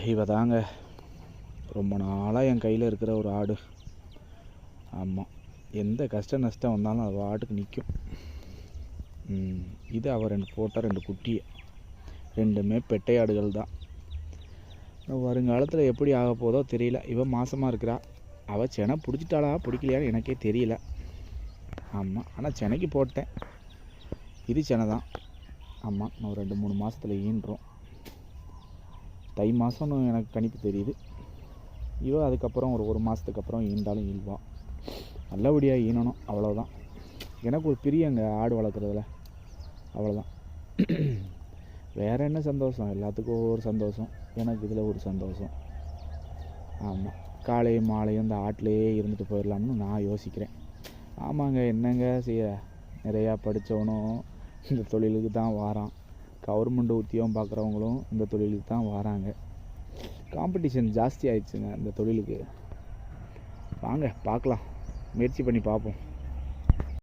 இவ தாங்க ரொம்ப நாளாக என் கையில் இருக்கிற ஒரு ஆடு. ஆமாம், எந்த கஷ்ட நஷ்டம் வந்தாலும் அது ஆட்டுக்கு நிற்கும். இது அவள் போட்ட 2 குட்டி, 2மே பெட்டை ஆடுகள் தான். வருங்காலத்தில் எப்படி ஆக போதோ தெரியல. இவன் மாசமாக இருக்கிறா. அவள் செனை பிடிச்சிட்டாளா பிடிக்கலையான்னு எனக்கே தெரியல. ஆமாம், ஆனால் செனைக்கு போட்டேன். இது செனை தான். ஆமாம், நான் 2-3 மாதத்தில் ஈன்றோம். தை மாதம்னு எனக்கு கணிப்பு தெரியுது. இவன் அதுக்கப்புறம் ஒரு மாதத்துக்கு அப்புறம் ஈண்டாலும் ஈழ்வான். நல்லபடியாக ஈனணும், அவ்வளோதான். எனக்கு ஒரு பிரியங்க ஆடு வளர்க்குறதுல, அவ்வளோதான். வேறு என்ன சந்தோஷம்? எல்லாத்துக்கும் ஒரு சந்தோஷம், எனக்கு இதில் ஒரு சந்தோஷம். ஆமாம், காலையும் மாலையும் இந்த ஆட்டிலையே இருந்துட்டு போயிடலாம்னு நான் யோசிக்கிறேன். ஆமாங்க, என்னங்க செய்ய, நிறையா படித்தவனும் இந்த தொழிலுக்கு தான் வாரான். கவர்மெண்ட் உத்தியோகம் பார்க்குறவங்களும் இந்த தொழிலுக்கு தான் வராங்க. காம்படிஷன் ஜாஸ்தி ஆயிடுச்சுங்க இந்த தொழிலுக்கு. வாங்க பார்க்கலாம், முயற்சி பண்ணி பார்ப்போம்.